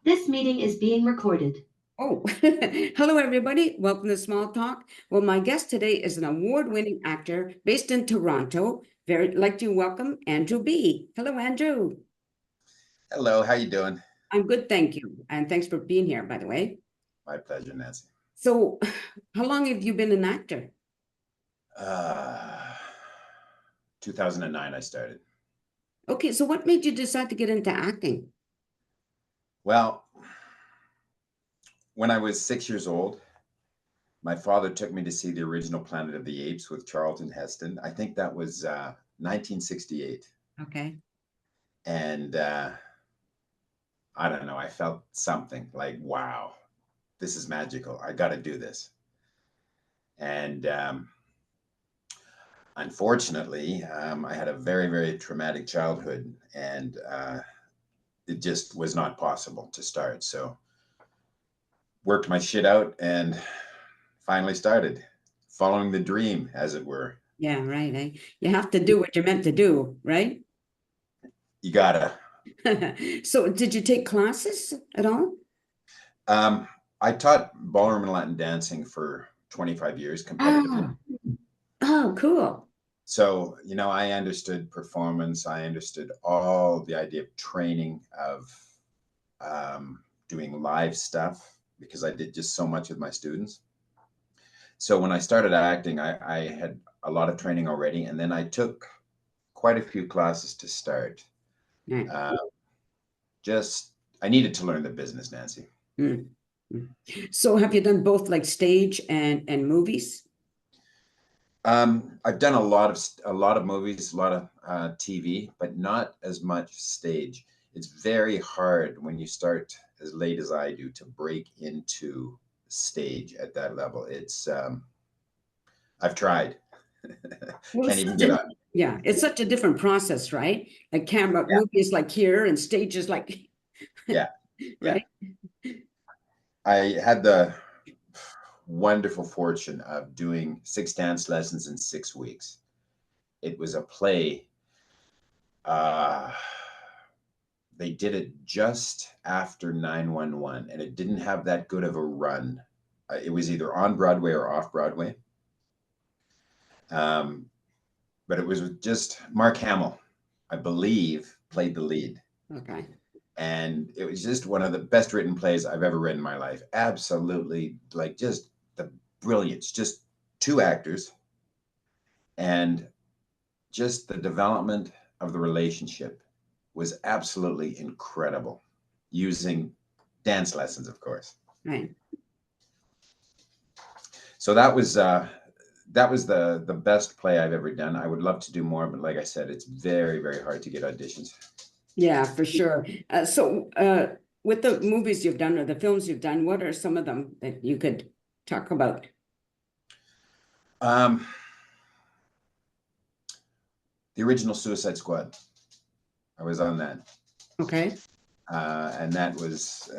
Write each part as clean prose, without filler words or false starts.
This meeting is being recorded. Oh, hello, everybody. Welcome to Small Talk. Well, my guest today is an award-winning actor based in Toronto. Very like to welcome Andrew B. Hello, Andrew. Hello, how you doing? I'm good, thank you. And thanks for being here, by the way. My pleasure, Nancy. So, how long have you been an actor? Uh, 2009, I started. Okay, so what made you decide to get into acting? Well, when I was 6 years old, my father took me to see the original Planet of the Apes with Charlton Heston. I think that was 1968. Okay. And I don't know, I felt something like, wow, this is magical. I got to do this. And unfortunately, I had a very, very traumatic childhood, and it just was not possible to start. So worked my shit out and finally started following the dream, as it were. Yeah, right. You have to do what you're meant to do, right? You gotta. So, did you take classes at all? I taught ballroom and Latin dancing for 25 years competitively. Oh, cool. So, I understood performance. I understood all the idea of training, of doing live stuff, because I did just so much with my students. So when I started acting, I had a lot of training already, and then I took quite a few classes to start. Right. Just I needed to learn the business, Nancy. Mm. So have you done both like stage and movies? I've done a lot of movies, a lot of TV, but not as much stage. It's very hard when you start as late as I do to break into stage at that level. It's I've tried. Well, Can't even get on. yeah, it's such a different process, right? Like camera Yeah, movies like here and stage is like yeah, yeah. right? I had the wonderful fortune of doing 6 dance lessons in 6 weeks. It was a play. Uh, they did it just after 911, and it didn't have that good of a run. It was either on Broadway or off Broadway. Um, but it was just Mark Hamill, I believe, played the lead. Okay. And it was just one of the best written plays I've ever read in my life. Absolutely, like just the brilliance, just two actors, and just the development of the relationship was absolutely incredible, using dance lessons, of course. Right. So that was the best play I've ever done. I would love to do more, but like I said, it's very, very hard to get auditions. Yeah, for sure. So with the movies you've done or the films you've done, what are some of them that you could talk about? Um, the original Suicide Squad. I was on that, Okay. and that was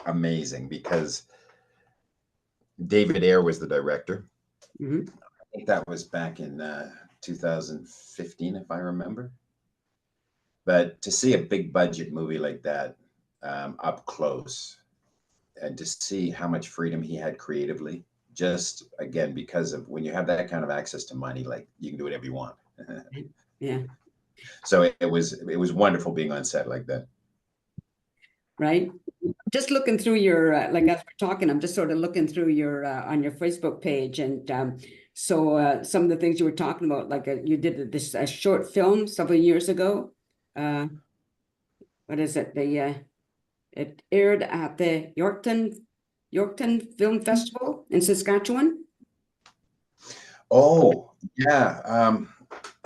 amazing because David Ayer was the director. Hmm. I think that was back in 2015, if I remember. But to see a big budget movie like that up close, and to see how much freedom he had creatively, just again because of when you have that kind of access to money, like you can do whatever you want. Yeah. So it was wonderful being on set like that. Right. Just looking through your like as we're talking, I'm just sort of looking through your on your Facebook page, and so some of the things you were talking about, like you did this short film several years ago. Uh, what is it? It aired at the Yorkton Film Festival in Saskatchewan. Oh yeah,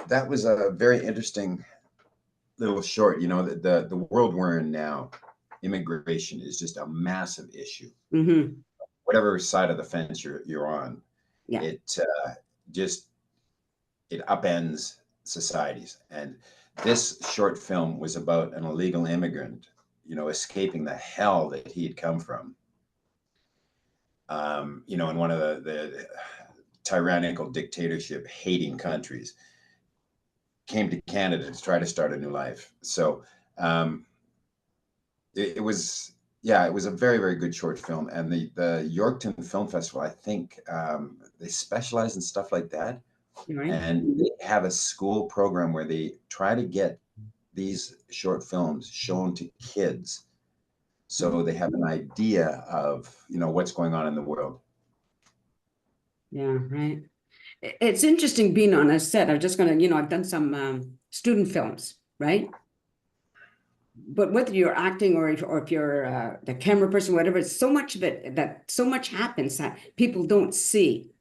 that was a very interesting little short. The world we're in now, immigration is just a massive issue. Mm-hmm. Whatever side of the fence you're on, Yeah. it just it upends societies. And this short film was about an illegal immigrant, escaping the hell that he had come from. In one of the tyrannical dictatorship hating countries, came to Canada to try to start a new life. So it was, yeah, it was a very, very good short film. And the Yorkton Film Festival, I think they specialize in stuff like that. Right? And they have a school program where they try to get these short films shown to kids so they have an idea of, what's going on in the world. Yeah, right. It's interesting being on a set. I'm just gonna, I've done some student films, right? But whether you're acting or if you're the camera person, whatever, it's so much of it that so much happens that people don't see.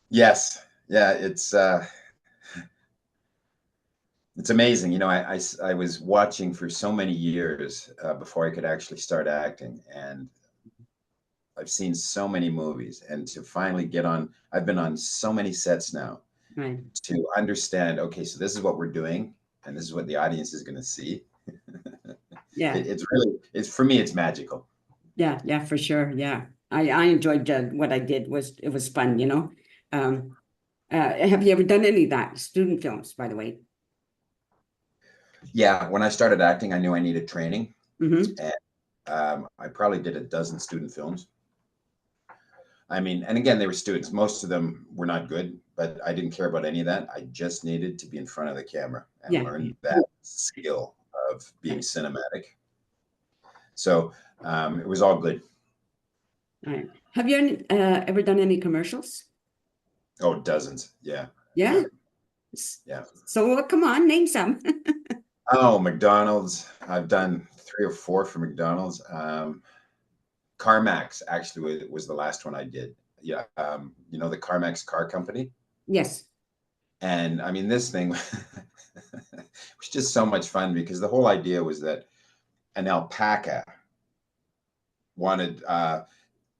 Yes. Yeah, it's amazing. I was watching for so many years before I could actually start acting, and I've seen so many movies, and to finally get on, I've been on so many sets now Right. to understand, okay, so this is what we're doing, and this is what the audience is going to see. Yeah. It's for me, it's magical. Yeah. Yeah, for sure. Yeah. I enjoyed what I did. It was fun, have you ever done any of that? Student films, by the way. Yeah, when I started acting, I knew I needed training, Mm-hmm. and I probably did a dozen student films. I mean, and again, they were students. Most of them were not good, but I didn't care about any of that. I just needed to be in front of the camera and Yeah. learn that skill of being cinematic. So it was all good. All right. Have you ever done any commercials? Oh, dozens. Yeah. Yeah. Yeah. So come on, name some. Oh, McDonald's. I've done 3 or 4 for McDonald's. CarMax actually was the last one I did. Yeah. The CarMax car company. Yes. And I mean, this thing was just so much fun because the whole idea was that an alpaca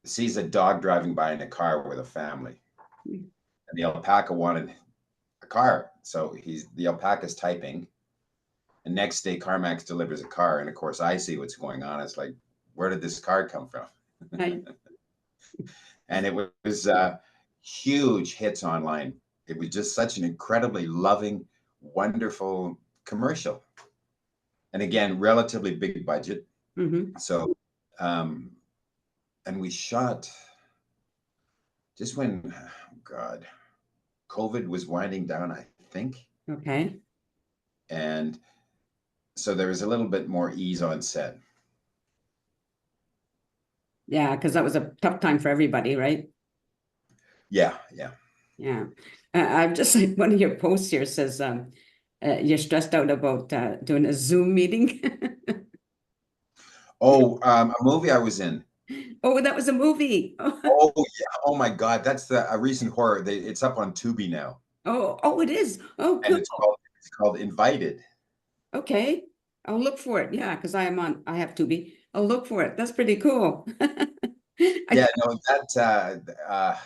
sees a dog driving by in a car with a family, and the alpaca wanted a car. So the alpaca's typing, and next day CarMax delivers a car, and of course I see what's going on. It's like, where did this car come from? Right. And it was huge hits online. It was just such an incredibly loving, wonderful commercial. And again, relatively big budget. Mm-hmm. So, and we shot just when, oh God, COVID was winding down, I think. Okay. And so there was a little bit more ease on set. Yeah, because that was a tough time for everybody, right? Yeah, yeah. Yeah. I've just like one of your posts here says you're stressed out about doing a Zoom meeting. Oh, a movie I was in. Oh, that was a movie. Oh yeah. Oh my God, that's a recent horror. It's up on Tubi now, Oh, it is. Oh, and cool. it's called Invited. Okay. I'll look for it. Yeah, because I have Tubi. I'll look for it. That's pretty cool. Yeah, no, that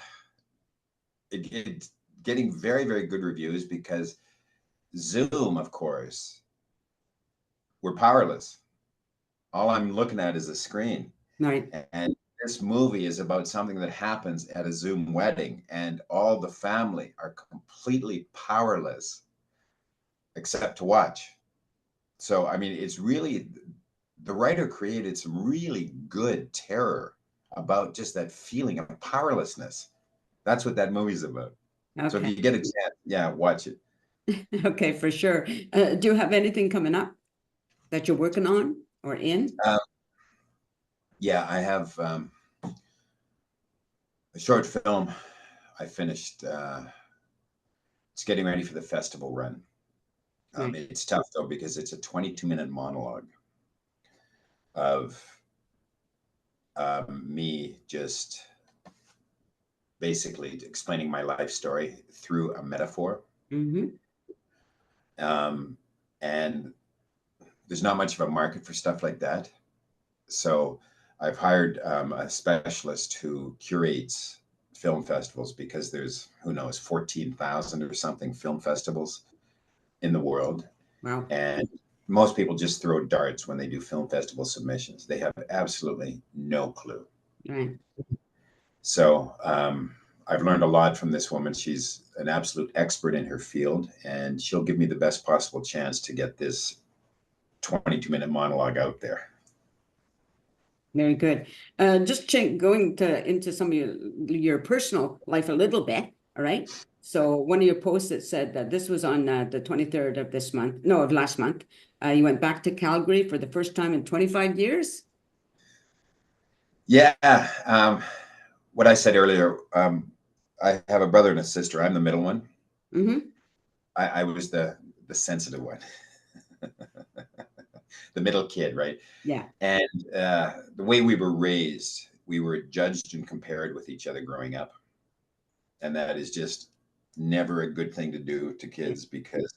it's getting very, very good reviews because Zoom, of course, we're powerless. All I'm looking at is a screen. Right. And this movie is about something that happens at a Zoom wedding, and all the family are completely powerless except to watch. So, I mean, it's really, the writer created some really good terror about just that feeling of powerlessness. That's what that movie's about. So if Okay. you get a chance, yeah, watch it. Okay, for sure. Do you have anything coming up that you're working on or in? Yeah, I have a short film I finished. It's getting ready for the festival run. Right. It's tough though because it's a 22-minute monologue of me just basically explaining my life story through a metaphor. Mm-hmm. And there's not much of a market for stuff like that. So I've hired a specialist who curates film festivals because there's, who knows, 14,000 or something film festivals in the world. Wow. And most people just throw darts when they do film festival submissions. They have absolutely no clue. Right. So I've learned a lot from this woman. She's an absolute expert in her field, and she'll give me the best possible chance to get this 22-minute monologue out there. Very good. Just going into some of your personal life a little bit. All right. So one of your posts that said that this was on the 23rd of this month, no, of last month. You went back to Calgary for the first time in 25 years. Yeah. What I said earlier, I have a brother and a sister. I'm the middle one. Mm-hmm. I was the sensitive one, the middle kid, right? Yeah. And the way we were raised, we were judged and compared with each other growing up. And that is just never a good thing to do to kids, because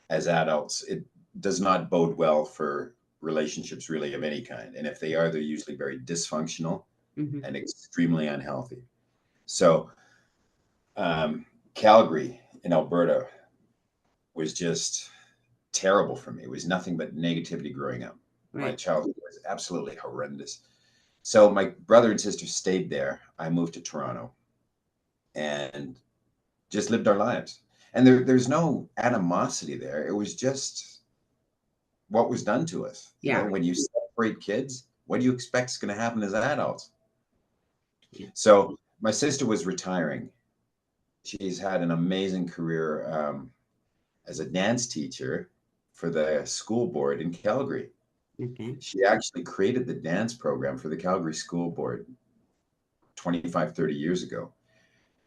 as adults, it does not bode well for relationships really of any kind. And if they are, they're usually very dysfunctional Mm-hmm. and extremely unhealthy. So Calgary in Alberta was just terrible for me. It was nothing but negativity growing up. My Right. childhood was absolutely horrendous. So my brother and sister stayed there. I moved to Toronto and just lived our lives. And there's no animosity there. It was just what was done to us. You Yeah. know, when you separate kids, what do you expect is going to happen as adults? Yeah. So my sister was retiring. She's had an amazing career as a dance teacher for the school board in Calgary. Okay. She actually created the dance program for the Calgary School Board 25, 30 years ago,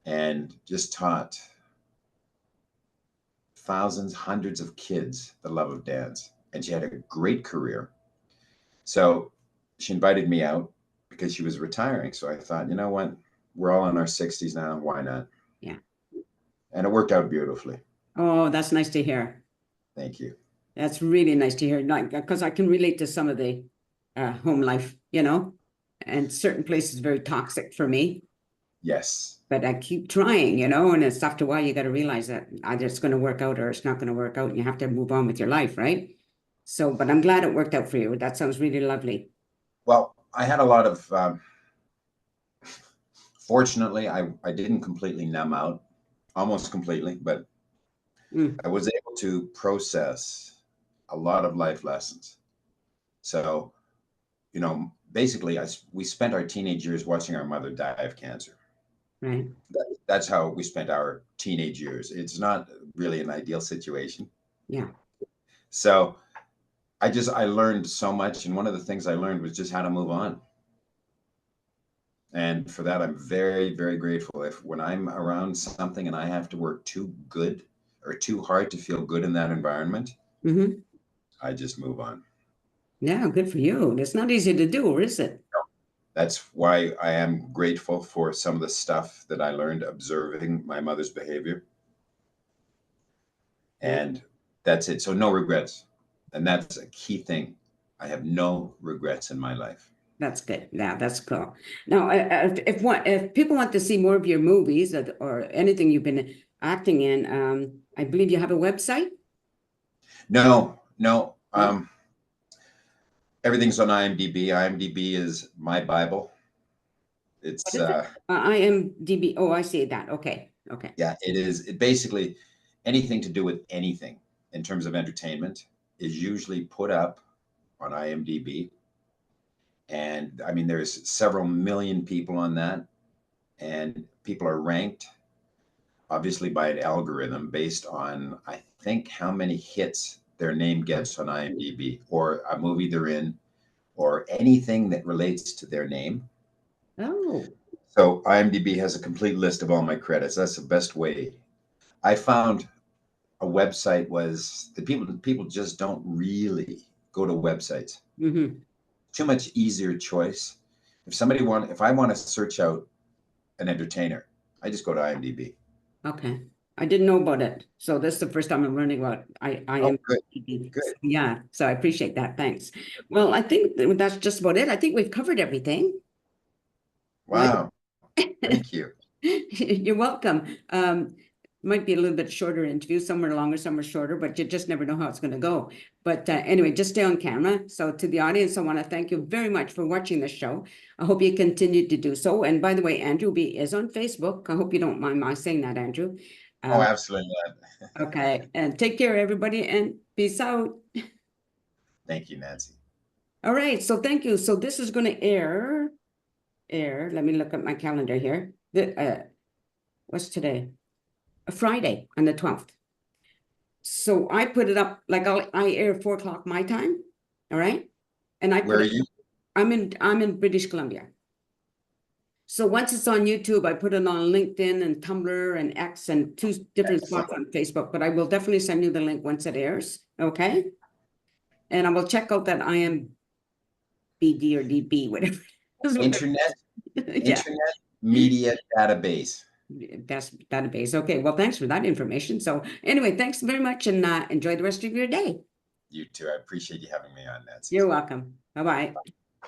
and just taught thousands, hundreds of kids the love of dance. And she had a great career. So she invited me out because she was retiring. So I thought, you know what? We're all in our 60s now. Why not? Yeah. And it worked out beautifully. Oh, that's nice to hear. Thank you. That's really nice to hear. Like, because I can relate to some of the home life, and certain places very toxic for me. Yes. But I keep trying, and it's after a while you got to realize that either it's going to work out or it's not going to work out, and you have to move on with your life, right? So, but I'm glad it worked out for you. That sounds really lovely. Well, I had a lot of, fortunately, I didn't completely numb out, almost completely, but I was able to process a lot of life lessons. So, basically, we spent our teenage years watching our mother die of cancer. Right. That's how we spent our teenage years. It's not really an ideal situation. Yeah. So I learned so much. And one of the things I learned was just how to move on. And for that, I'm very, very grateful. When I'm around something and I have to work too good or too hard to feel good in that environment, Mm-hmm. I just move on. Yeah, good for you. It's not easy to do, is it? That's why I am grateful for some of the stuff that I learned observing my mother's behavior. And that's it. So no regrets. And that's a key thing. I have no regrets in my life. That's good. Yeah, that's cool. Now, if people want to see more of your movies or anything you've been acting in, I believe you have a website. No. Everything's on IMDb. IMDb is my Bible. It's IMDb. Oh, I see that. Okay. yeah, it is. It basically anything to do with anything in terms of entertainment is usually put up on IMDb. And I mean, there's several million people on that, and people are ranked obviously by an algorithm based on, I think, how many hits their name gets on IMDb, or a movie they're in, or anything that relates to their name. Oh. So IMDb has a complete list of all my credits. That's the best way. I found a website was that people just don't really go to websites. Mm-hmm. Too much easier choice. If I want to search out an entertainer, I just go to IMDb. Okay. I didn't know about it. So this is the first time I'm learning about Oh, good. IMDb. Yeah. So I appreciate that. Thanks. Well, I think that's just about it. I think we've covered everything. Wow. Thank you. You're welcome. Might be a little bit shorter interview, somewhere longer, somewhere shorter, but you just never know how it's going to go. But anyway, just stay on camera. So to the audience, I want to thank you very much for watching this show. I hope you continue to do so. And by the way, Andrew B is on Facebook. I hope you don't mind my saying that, Andrew. Oh, absolutely not. Okay. And take care, everybody, and peace out. Thank you, Nancy. All right, so thank you. So this is going to air, let me look at my calendar here. What's today? Friday on the 12th. So I put it up, like I air 4 o'clock my time, all right? And I Where put are it, you? I'm in British Columbia. So once it's on YouTube, I put it on LinkedIn and Tumblr and X and 2 different spots on Facebook, but I will definitely send you the link once it airs, okay? And I will check out that IMBD or DB, whatever. Internet Yeah, Internet Media Database. that's database. Okay, well, thanks for that information. So anyway, thanks very much and enjoy the rest of your day. You too. I appreciate you having me on, Nancy. You're welcome. Bye-bye.